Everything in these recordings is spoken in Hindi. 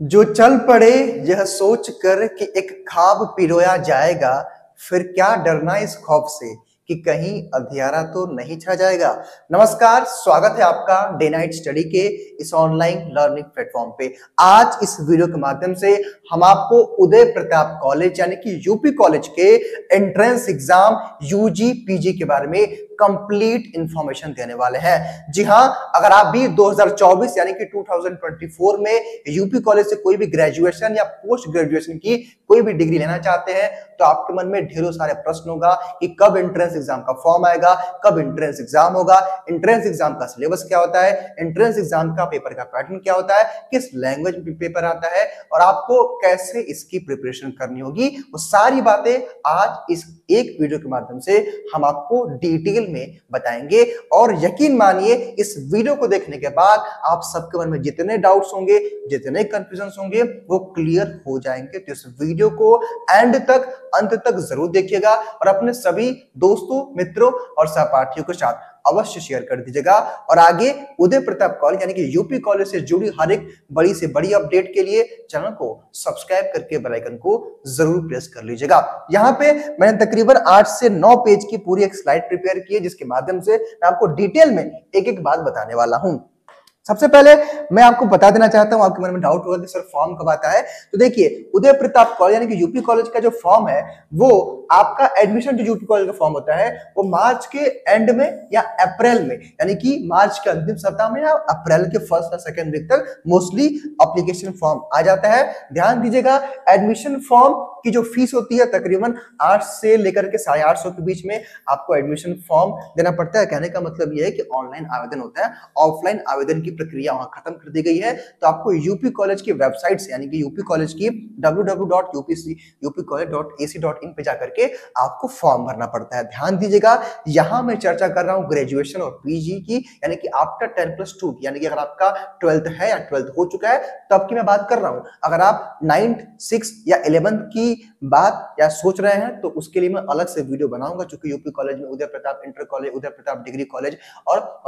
जो चल पड़े यह सोच कर कि एक ख्वाब पिरोया जाएगा, फिर क्या डरना इस खौफ से कि कहीं अंधियारा तो नहीं छा जाएगा। नमस्कार, स्वागत है आपका डे नाइट स्टडी के इस ऑनलाइन लर्निंग प्लेटफॉर्म पे। आज इस वीडियो के माध्यम से हम आपको उदय प्रताप कॉलेज यानी कि यूपी कॉलेज के एंट्रेंस एग्जाम यूजी पीजी के बारे में कंप्लीट इंफॉर्मेशन देने वाले हैं। जी हाँ, अगर आप भी 2024 यानी कि 2024 में यूपी कॉलेज से कोई भी ग्रेजुएशन या पोस्ट ग्रेजुएशन की कोई भी डिग्री लेना चाहते हैं तो आपके मन में ढेरों सारे प्रश्न होगा कि कब एंट्रेंस एग्जाम का फॉर्म आएगा, कब एंट्रेंस एग्जाम होगा, एंट्रेंस एग्जाम का सिलेबस क्या होता है, एंट्रेंस एग्जाम का पेपर का पैटर्न क्या होता है, किस लैंग्वेज में पेपर आता है और आपको कैसे इसकी प्रिपरेशन करनी होगी। वो सारी बातें आज इस एक वीडियो के माध्यम से हम आपको डिटेल में बताएंगे और यकीन मानिए इस वीडियो को देखने के बाद आप सबके मन में जितने डाउट्स होंगे, जितने कंफ्यूजन होंगे वो क्लियर हो जाएंगे। तो इस वीडियो को अंत तक जरूर देखिएगा और अपने सभी दोस्तों, मित्रों और सहपाठियों के साथ अवश्य शेयर कर दीजिएगा। और आगे उदय प्रताप कॉलेज यानी कि यूपी कॉलेज से जुड़ी हर एक बड़ी से बड़ी अपडेट के लिए चैनल को सब्सक्राइब करके बेल आइकन को जरूर प्रेस कर लीजिएगा। यहाँ पे मैंने तकरीबन 8 से 9 पेज की पूरी एक स्लाइड प्रिपेयर की है जिसके माध्यम से मैं आपको डिटेल में एक एक बात बताने वाला हूं। सबसे पहले मैं आपको बता देना चाहता हूं, आपके मन में डाउट होगा कि सर फॉर्म कब आता है। तो देखिए, उदय प्रताप कॉलेज यानी कि यूपी कॉलेज का जो फॉर्म है वो आपका एडमिशन जो यूपी कॉलेज का फॉर्म होता है वो मार्च के एंड में या अप्रैल में यानी कि मार्च के अंतिम सप्ताह में या अप्रैल के फर्स्ट या सेकंड वीक तक मोस्टली एप्लीकेशन फॉर्म आ जाता है। ध्यान दीजिएगा, एडमिशन फॉर्म की जो फीस होती है तकरीबन 8 से लेकर के 850 के बीच में आपको एडमिशन फॉर्म देना पड़ता है। कहने का मतलब यह है कि ऑनलाइन आवेदन होता है, ऑफलाइन आवेदन की प्रक्रिया वहां खत्म कर दी गई है। तो आपको यूपी कॉलेज की वेबसाइट से यानी कि यूपी कॉलेज की www.upcollege.ac.in पे जाकर के आपको फॉर्म भरना पड़ता है। ध्यान दीजिएगा, यहां मैं चर्चा कर रहा हूं ग्रेजुएशन और पीजी की यानी कि आफ्टर 10+2 यानी कि अगर आपका 12th है या 12th हो चुका है तब की मैं बात कर रहा हूं। अगर आप 9th, 6th या 11th की बात या सोच रहे हैं तो उसके लिए मैं अलग से वीडियो बनाऊंगा, क्योंकि यूपी कॉलेज में Uday Pratap inter college, Uday Pratap degree college और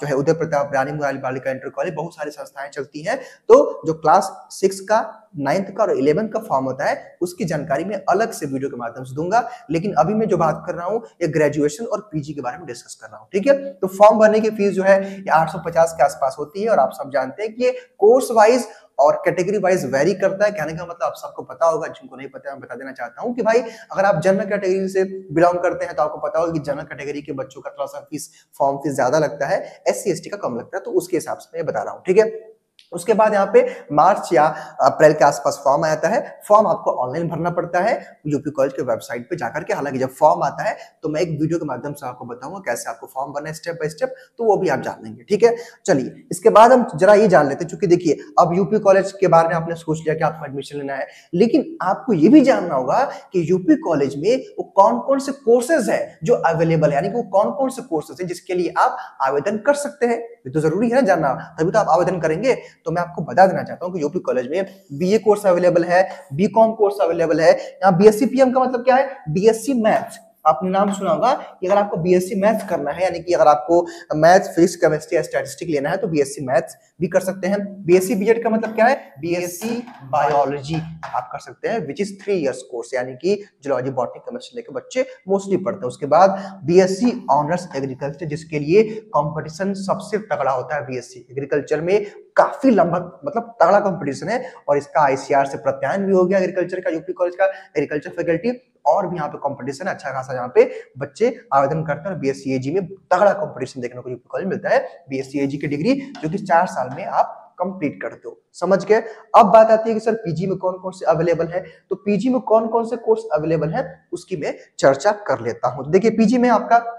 जो है उदय प्रताप रानी बालिका इंटर कॉलेज बहुत सारी संस्थाएं चलती हैं। तो जो क्लास 6 का, 9th का और 11th का फॉर्म होता है उसकी जानकारी मैं अलग से वीडियो के माध्यम से दूंगा, लेकिन अभी मैं जो बात कर रहा हूं ये ग्रेजुएशन और पीजी के बारे में डिस्कस कर रहा हूं। ठीक है, तो फॉर्म भरने की फीस जो है ये 850 के आसपास होती है और आप सब जानते हैं कि ये कोर्स वाइज और कैटेगरी वाइज वेरी करता है। कहने का मतलब आप सबको पता होगा, जिनको नहीं पता मैं बता देना चाहता हूं कि भाई अगर आप जनरल कैटेगरी से बिलोंग करते हैं तो आपको पता होगा कि जनरल कैटेगरी के बच्चों का थोड़ा सा फॉर्म फीस ज्यादा लगता है, SC ST का कम लगता है, तो उसके हिसाब से मैं बता रहा हूं। ठीक है, उसके बाद यहाँ पे मार्च या अप्रैल के आसपास फॉर्म आता है। फॉर्म आपको ऑनलाइन भरना पड़ता है यूपी कॉलेज के वेबसाइट पे जाकर के। हालांकि जब फॉर्म आता है तो मैं एक वीडियो के माध्यम से आपको बताऊंगा कैसे आपको फॉर्म भरना है स्टेप बाय स्टेप, तो वो भी आप जान लेंगे। ठीक है, चलिए इसके बाद हम जरा ये जान लेते हैं, क्योंकि देखिए अब यूपी कॉलेज के बारे में आपने सोच लिया कि आपको एडमिशन लेना है, लेकिन आपको ये भी जानना होगा कि यूपी कॉलेज में वो कौन कौन से कोर्सेज है जो अवेलेबल है, यानी कि वो कौन कौन से कोर्सेज है जिसके लिए आप आवेदन कर सकते हैं। ये तो जरूरी है जानना, तभी तो आप आवेदन करेंगे। तो मैं आपको बता देना चाहता हूं कि यूपी कॉलेज में बीए कोर्स अवेलेबल है, बीकॉम कोर्स अवेलेबल है। यहाँ बीएससी पीएम का मतलब क्या है, बीएससी मैथ्स। आपने नाम सुना होगा कि अगर आपको बीएससी मैथ्स करना है यानी कि अगर आपको मैथ्स, फिजिक्स, केमिस्ट्री या स्टैटिस्टिक्स लेना है तो बीएससी मैथ्स भी कर सकते हैं। बीएससी बीएड का मतलब क्या है, बीएससी बायोलॉजी आप कर सकते हैं, विच इज 3 इयर्स कोर्स, यानी कि जूलॉजी, बॉटनी, केमिस्ट्री लेके बच्चे मोस्टली पढ़ते हैं। उसके बाद बीएससी ऑनर्स एग्रीकल्चर, जिसके लिए कंपटीशन सबसे तगड़ा होता है। बीएससी एग्रीकल्चर में काफी लंबा मतलब तगड़ा कंपटीशन है और इसका आईसीआर से प्रत्यायन भी हो गया एग्रीकल्चर का, यूपी कॉलेज का एग्रीकल्चर फैकल्टी। और भी यहाँ पे कंपटीशन अच्छा खासा, यहाँ पे बच्चे आवेदन करते हैं और बीएससी एजी में तगड़ा कंपटीशन देखने को यूपी कॉलेज मिलता है। बीएससी एजी की डिग्री जो कि 4 साल में आप कंप्लीट करते हो। समझ गए? अब बात आती है कि सर पीजी में कौन कौन से अवेलेबल है। तो पीजी में कौन कौन से कोर्स अवेलेबल है उसकी मैं चर्चा कर लेता हूं। देखिए, पीजी में आपका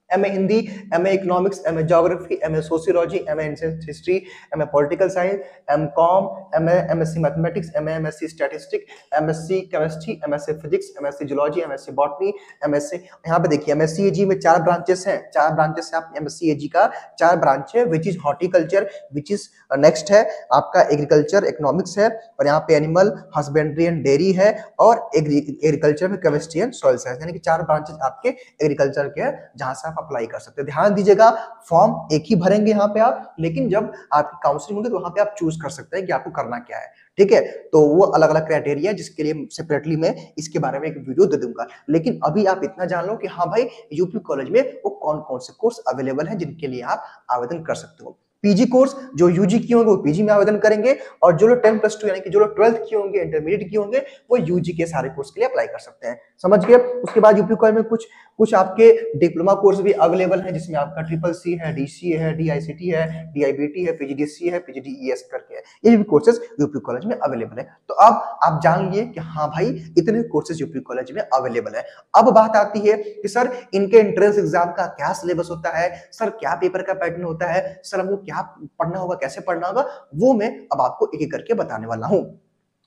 MA Hindi, MA economics, MA geography, MA sociology, MA ancient history, MA political science, MCom, MA MSc mathematics, MA MSc statistics, MSc chemistry, MSc physics, MSc zoology, MSc botany, MSc. यहाँ पे देखिए एमएससी एजी में 4 ब्रांचेस हैं, 4 ब्रांचेस है आप एमएससी एजी का 4 ब्रांच है, which is horticulture, which is next है आपका एग्रीकल्चर इकोनॉमिक्स है, और यहाँ पे एनिमल हस्बेंड्री एंड डेयरी है, और एग्रीकल्चर में केमिस्ट्री एंड सॉइल साइंस, यानी कि 4 ब्रांचेस आपके एग्रीकल्चर के हैं जहां से आप अप्लाई कर सकते हो। ध्यान दीजिएगा, फॉर्म एक ही भरेंगे यहाँ पे आप, लेकिन जब आपकी काउंसलिंग होगी तो वहां पे आप चूज कर सकते हैं कि आपको करना क्या है। ठीक है, तो वो अलग अलग क्राइटेरिया है जिसके लिए सेपरेटली मैं इसके बारे में एक वीडियो दे दूंगा। लेकिन अभी आप इतना जान लो कि हाँ भाई, यूपी कॉलेज में वो कौन कौन से कोर्स अवेलेबल है जिनके लिए आप आवेदन कर सकते हो। पीजी कोर्स जो यूजी किए होंगे वो पीजी में आवेदन करेंगे, और जो लोग 10+2 यानी कि जो लोग 12th किए होंगे, इंटरमीडिएट किए होंगे, वो यूजी के सारे कोर्स के लिए अप्लाई कर सकते हैं। समझ गए? उसके बाद यूपी कॉलेज में कुछ कुछ आपके डिप्लोमा कोर्स भी अवेलेबल है, जिसमें आपका CCC है, DCA है, DICT है, DIBT है, PGDC है, PGDES करके है। ये भी कोर्सेज यूपी कॉलेज में अवेलेबल है। तो अब आप जान लिए कि हाँ भाई, इतने कोर्सेज यूपी कॉलेज में अवेलेबल है। अब बात आती है कि सर इनके एंट्रेंस एग्जाम का क्या सिलेबस होता है, सर क्या पेपर का पैटर्न होता है, सर हमको क्या पढ़ना होगा, कैसे पढ़ना होगा, वो मैं अब आपको एक एक करके बताने वाला हूं।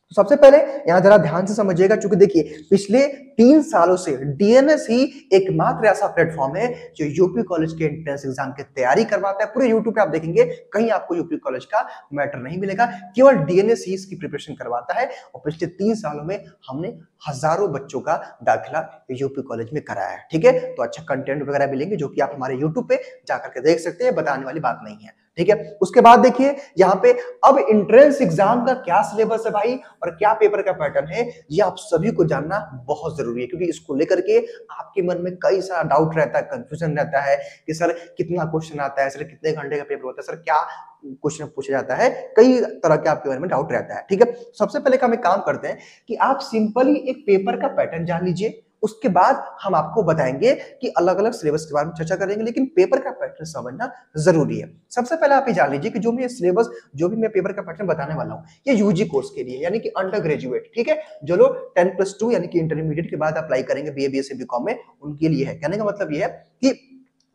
तो सबसे पहले यहां जरा ध्यान से समझिएगा, क्योंकि देखिए पिछले 3 सालों से डीएनएस ही एकमात्र ऐसा प्लेटफॉर्म है जो यूपी कॉलेज के एंट्रेंस एग्जाम की तैयारी करवाता है। पूरे यूट्यूब पे आप देखेंगे कहीं आपको यूपी कॉलेज का मैटर नहीं मिलेगा, केवल डीएनएस ही इसकी प्रिपरेशन करवाता है। और पिछले 3 सालों में हमने हजारों बच्चों का दाखिला यूपी कॉलेज में कराया है। ठीक है, तो अच्छा कंटेंट वगैरह मिलेंगे जो कि आप हमारे यूट्यूब पे जाकर के देख सकते हैं, बताने वाली बात नहीं है। ठीक है, उसके बाद देखिए यहाँ पे अब एंट्रेंस एग्जाम का क्या सिलेबस है भाई, और क्या पेपर का पैटर्न है, ये आप सभी को जानना बहुत जरूरी है। क्योंकि इसको लेकर के आपके मन में कई सारा डाउट रहता है, कंफ्यूजन रहता है कि सर कितना क्वेश्चन आता है, सर कितने घंटे का पेपर होता है, सर क्या क्वेश्चन पूछा जाता है, कई तरह के आपके मन में डाउट रहता है। ठीक है, सबसे पहले हम एक काम करते हैं कि आप सिंपली एक पेपर का पैटर्न जान लीजिए, उसके बाद हम आपको बताएंगे कि अलग अलग सिलेबस के बारे में चर्चा करेंगे, लेकिन पेपर का पैटर्न समझना जरूरी है। सबसे पहले आप ये जान लीजिए कि जो मैं सिलेबस, जो भी मैं पेपर का पैटर्न बताने वाला हूं, ये यूजी कोर्स के लिए यानी कि अंडर ग्रेजुएट, ठीक है, जो लोग 10+2 यानी कि इंटरमीडिएट के बाद अप्लाई करेंगे बीए, बीएससी, बीकॉम में, उनके लिए है। कहने का मतलब ये है कि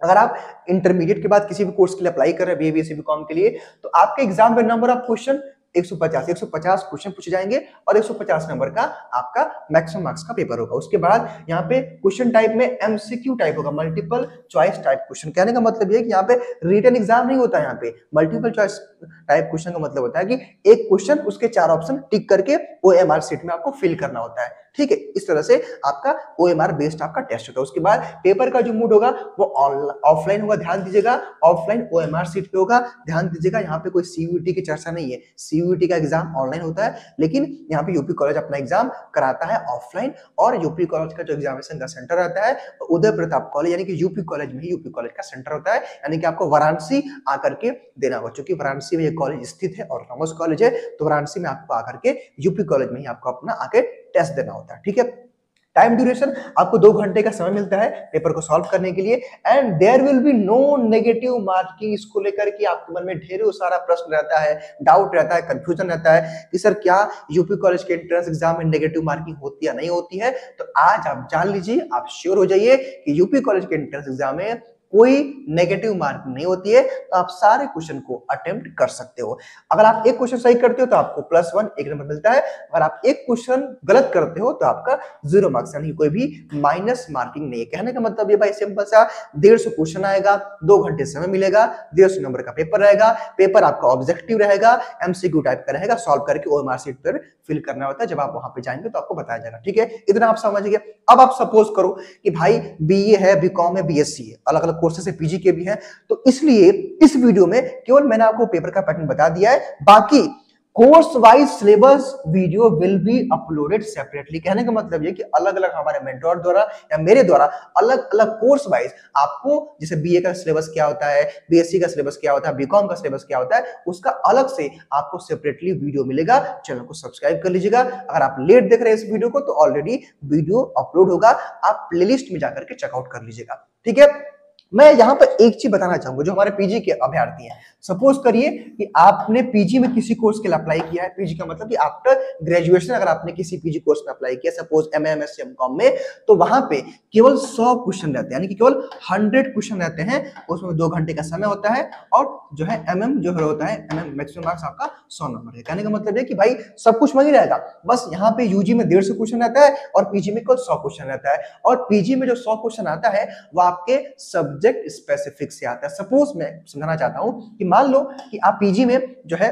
अगर आप इंटरमीडिएट के बाद किसी भी कोर्स के लिए अप्लाई कर रहे हैं, बीए, बीएससी, बीकॉम के लिए, तो आपके एग्जाम में नंबर ऑफ क्वेश्चन 150 क्वेश्चन पूछे जाएंगे और 150 नंबर का आपका मैक्सिमम मार्क्स का पेपर होगा। उसके बाद यहाँ पे क्वेश्चन टाइप में एमसीक्यू टाइप होगा, मल्टीपल चॉइस टाइप क्वेश्चन। कहने का मतलब ये है कि यहाँ पे रिटन एग्जाम नहीं होता है, यहाँ पे मल्टीपल चॉइस टाइप क्वेश्चन का मतलब होता है कि एक क्वेश्चन उसके 4 ऑप्शन टिक करके ओएमआर शीट में आपको फिल करना होता है। ठीक है, इस तरह से आपका ओएमआर बेस्ड आपका टेस्ट होगा। उसके बाद पेपर का जो मोड होगा वो ऑफलाइन होगा, ध्यान दीजिएगा, ऑफलाइन ओएमआर शीट पे होगा। ध्यान दीजिएगा, यहाँ पे कोई सीयूईटी की चर्चा नहीं है, सीयूईटी का एग्जाम ऑनलाइन होता है, लेकिन यहाँ पे यूपी कॉलेज अपना एग्जाम कराता है ऑफलाइन। और यूपी कॉलेज का जो एग्जामिनेशन का सेंटर रहता है उदय प्रताप कॉलेज यानी कि यूपी कॉलेज में ही यूपी कॉलेज का सेंटर होता है, यानी कि आपको वाराणसी आकर के देना होगा। चूंकि वाराणसी में ये कॉलेज स्थित है और कॉमर्स कॉलेज है, तो वाराणसी में आपको आकर के यूपी कॉलेज में ही आपको अपना आके टेस्ट देना होता है। ठीक है, टाइम ड्यूरेशन आपको 2 घंटे का समय मिलता है पेपर को सॉल्व करने के लिए, and there will be no negative marking. इसको लेकर के आपके मन में ढेरों सारा प्रश्न रहता है, डाउट रहता है, कंफ्यूजन रहता है कि सर क्या यूपी कॉलेज के एंट्रेंस एग्जाम में नेगेटिव मार्किंग होती है, नहीं होती है। तो आज आप जान लीजिए, आप श्योर हो जाइए कि यूपी कॉलेज के एंट्रेंस एग्जाम में कोई नेगेटिव मार्क नहीं होती है, तो आप सारे क्वेश्चन को अटेम्प्ट कर सकते हो। अगर आप एक क्वेश्चन सही करते हो तो आपको +1 एक नंबर मिलता है, अगर आप एक क्वेश्चन गलत करते हो तो आपका 0 मार्क्स, यानी कोई भी माइनस मार्किंग नहीं है। कहने का मतलब ये भाई सिंपल सा, 150 क्वेश्चन आएगा, 2 घंटे समय मिलेगा, 150 नंबर का पेपर रहेगा, पेपर आपका ऑब्जेक्टिव रहेगा, एमसीक्यू टाइप का रहेगा, सॉल्व करके ओएमआर शीट पर फिल करना होता है। जब आप वहां पे जाएंगे तो आपको बताया जाएगा। ठीक है, इतना आप समझ गए। अब आप सपोज करो कि भाई बीए है, बीकॉम है, बीएससी है, अलग अलग कोर्सेज है, पीजी के भी हैं, तो इसलिए इस वीडियो में केवल मैंने आपको पेपर का पैटर्न बता दिया है, बाकी course wise syllabus video will be uploaded separately. कहने का मतलब ये कि अलग अलग हमारे मेंटोर द्वारा या मेरे द्वारा अलग अलग कोर्स वाइज आपको, जैसे बीए का सिलेबस क्या होता है, बीएससी का सिलेबस क्या होता है, बीकॉम का सिलेबस क्या होता है, उसका अलग से आपको सेपरेटली वीडियो मिलेगा। चैनल को सब्सक्राइब कर लीजिएगा। अगर आप लेट देख रहे हैं इस वीडियो को तो ऑलरेडी वीडियो अपलोड होगा, आप प्लेलिस्ट में जाकर के चेकआउट कर लीजिएगा। ठीक है, मैं यहां पर एक चीज बताना चाहूंगा, जो हमारे पीजी के अभ्यर्थी हैं, सपोज करिए कि आपने पीजी में किसी कोर्स के लिए अप्लाई किया है। पीजी का मतलब कि आफ्टर ग्रेजुएशन अगर आपने किसी पीजी कोर्स में अप्लाई किया, सपोज एमए, एमएससी, एमकॉम में, तो वहां पे केवल 100 क्वेश्चन रहते हैं, यानी कि केवल 100 क्वेश्चन रहते हैं। उसमें 2 घंटे का समय होता है, और जो है एमएम जो होता है, एमएम मैक्सिमम मार्क्स आपका 100 नंबर है। कहने का मतलब है कि भाई सब कुछ वही रहेगा, बस यहाँ पे यूजी में 150 क्वेश्चन रहता है और पीजी में केवल 100 क्वेश्चन रहता है। और पीजी में जो 100 क्वेश्चन आता है वो आपके सब्जेक्ट स्पेसिफिक से आता है। सपोज मैं समझाना चाहता हूं कि मान लो कि आप पीजी में जो है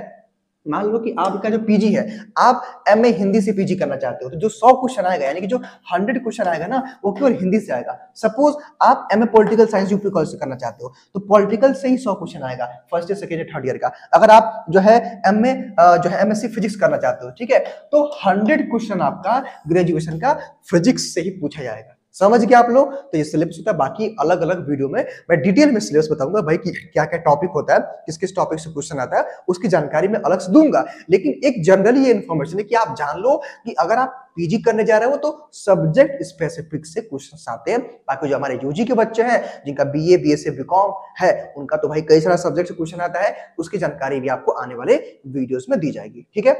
मान लो कि आपका जो पीजी है, आप एमए हिंदी से पीजी करना चाहते हो, तो जो 100 क्वेश्चन आएगा, यानी कि जो 100 क्वेश्चन आएगा ना, वो केवल हिंदी से आएगा। सपोज आप MA political science UP college से करना चाहते हो, तो पॉलिटिकल से ही 100 क्वेश्चन आएगा, first year, second year, third year का। अगर आप जो है एमए जो है एमएससी फिजिक्स करना चाहते हो, ठीक है, तो 100 क्वेश्चन आपका ग्रेजुएशन का फिजिक्स से ही पूछा जाएगा। समझ गए आप लोग? तो ये सिलेबस होता है। बाकी अलग अलग वीडियो में मैं डिटेल में सिलेबस बताऊंगा भाई कि क्या क्या टॉपिक होता है, किस किस टॉपिक से क्वेश्चन आता है, उसकी जानकारी मैं अलग से दूंगा। लेकिन एक जनरली ये इन्फॉर्मेशन है कि आप जान लो कि अगर आप पीजी करने जा रहे हो तो सब्जेक्ट स्पेसिफिक से क्वेश्चन आते हैं। बाकी जो हमारे यूजी के बच्चे हैं जिनका बीए, बीएससी, बीकॉम है, उनका तो भाई कई सारा सब्जेक्ट से क्वेश्चन आता है, उसकी जानकारी भी आपको आने वाले वीडियोस में दी जाएगी। ठीक है,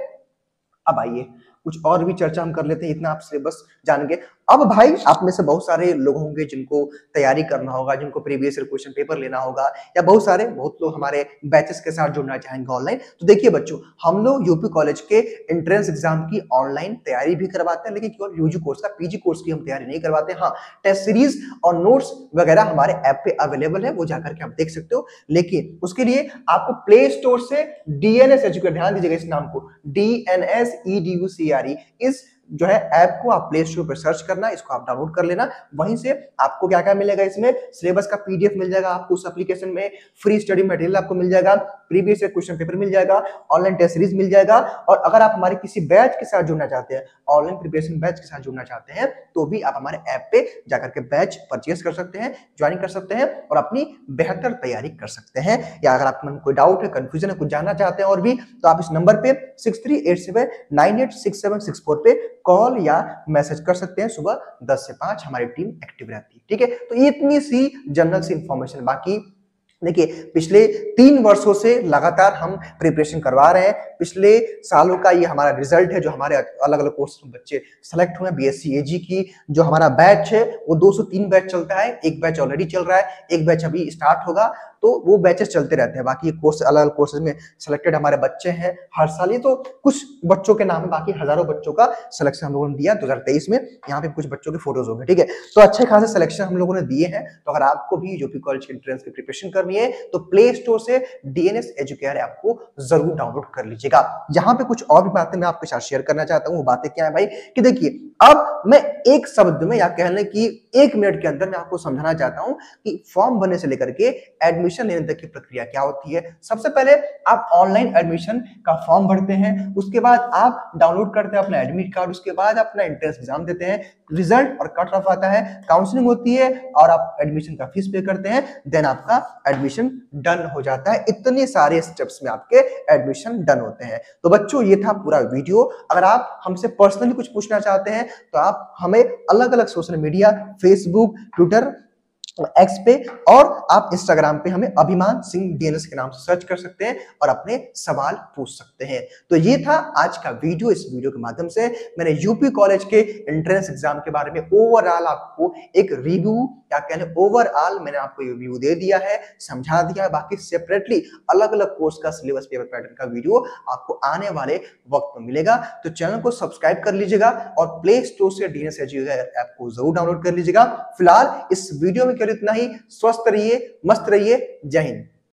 अब आइए कुछ और भी चर्चा हम कर लेते हैं, इतना आप सिलेबस जान गए। अब भाई आप में से बहुत सारे लोग होंगे जिनको तैयारी करना होगा, जिनको प्रीवियस ईयर क्वेश्चन पेपर लेना होगा, या बहुत लोग हमारे बैचेस के साथ जुड़ना चाहेंगे ऑनलाइन। तो देखिए बच्चों, हम लोग यूपी कॉलेज के एंट्रेंस एग्जाम की ऑनलाइन तैयारी भी करवाते हैं, लेकिन केवल यूजी कोर्स का, पीजी कोर्स की हम तैयारी नहीं करवाते। हाँ, टेस्ट सीरीज और नोट्स वगैरह हमारे ऐप पे अवेलेबल है, वो जाकर के आप देख सकते हो। लेकिन उसके लिए आपको प्ले स्टोर से डीएनएस एजुकेटर, ध्यान दीजिएगा इस नाम को, DNSEDUCRE, इस जो है ऐप को आप प्ले स्टोर पर सर्च करना, इसको आप डाउनलोड कर लेना। वहीं से आपको क्या क्या मिलेगा, इसमें सिलेबस का पीडीएफ मिल जाएगा आपको, उस एप्लीकेशन में फ्री स्टडी मटेरियल आपको मिल जाएगा, प्रीवियस ईयर क्वेश्चन पेपर मिल जाएगा, ऑनलाइन टेस्ट सीरीज मिल जाएगा। और अगर आप हमारे किसी बैच के साथ जुड़ना चाहते हैं, ऑनलाइन प्रिपरेशन बैच के साथ जुड़ना चाहते हैं, तो भी आप हमारे ऐप पे जाकर के बैच परचेज कर सकते हैं, ज्वाइन कर सकते हैं और अपनी बेहतर तैयारी कर सकते हैं। या अगर आपको कोई डाउट है, कंफ्यूजन है, कुछ जानना चाहते हैं और भी, तो आप इस नंबर पे 6387986764 पे कॉल या मैसेज कर सकते हैं। सुबह 10 से 5 हमारी टीम एक्टिव रहती है। ठीक है, तो इतनी सी जनरल सी इंफॉर्मेशन। बाकी देखिए, पिछले 3 वर्षों से लगातार हम प्रिपरेशन करवा रहे हैं। पिछले सालों का ये हमारा रिजल्ट है, जो हमारे अलग अलग कोर्स में बच्चे सेलेक्ट हुए हैं। बीएससी एजी की जो हमारा बैच है वो 203 बैच चलता है, एक बैच ऑलरेडी चल रहा है, एक बैच अभी स्टार्ट होगा, तो वो बैचेस चलते रहते हैं। बाकी कोर्स अलग अलग कोर्सेज में सिलेक्टेड हमारे बच्चे हैं हर साल। ये तो कुछ बच्चों के नाम है, बाकी हजारों बच्चों का सिलेक्शन हम लोगों ने दिया 2023 में। यहाँ पे कुछ बच्चों के फोटोज होंगे, ठीक है, तो अच्छे खासे सिलेक्शन हम लोगों ने दिए हैं। तो अगर आपको भी यूपी कॉलेज के एंट्रेंस की प्रिपरेशन करनी है तो प्ले स्टोर से डीएनएस एजुकेयर ऐप को जरूर डाउनलोड कर लीजिएगा। यहाँ पे कुछ और भी बातें मैं आपके साथ शेयर करना चाहता हूँ। वो बातें क्या है भाई, कि देखिए, अब मैं एक शब्द में या कहने की 1 मिनट के अंदर मैं आपको समझाना चाहता हूं कि फॉर्म भरने से लेकर के एडमिशन लेने तक की प्रक्रिया क्या होती है। सबसे पहले आप ऑनलाइन एडमिशन का फॉर्म भरते हैं, उसके बाद आप डाउनलोड करते हैं अपना एडमिट कार्ड, उसके बाद अपना एंट्रेंस एग्जाम देते हैं, रिजल्ट और कट ऑफ आता है, काउंसलिंग होती है और आप एडमिशन का फीस पे करते हैं, देन आपका एडमिशन डन हो जाता है। इतने सारे स्टेप्स में आपके एडमिशन डन होते हैं। तो बच्चों, ये था पूरा वीडियो। अगर आप हमसे पर्सनली कुछ पूछना चाहते हैं तो आप हमें अलग अलग social media, Facebook, Twitter, x पे और आप इंस्टाग्राम पे हमें अभिमान सिंह डीएनएस के नाम से सर्च कर सकते हैं और अपने सवाल पूछ सकते हैं। तो ये था आज का वीडियो। इस वीडियो के माध्यम से मैंने यूपी कॉलेज के एंट्रेंस एग्जाम के बारे में ओवरऑल आपको एक रिव्यू या कहने ओवरऑल मैंने आपको ये रिव्यू दे दिया है, समझा दिया है। बाकी सेपरेटली अलग अलग कोर्स का सिलेबस पेपर पैटर्न का वीडियो आपको आने वाले वक्त में मिलेगा। तो चैनल को सब्सक्राइब कर लीजिएगा और प्ले स्टोर से डीएनएस एजुकेयर ऐप को जरूर डाउनलोड कर लीजिएगा। फिलहाल इस वीडियो में केवल इतना ही। स्वस्थ रहिए, मस्त रहिए। जय हिंद।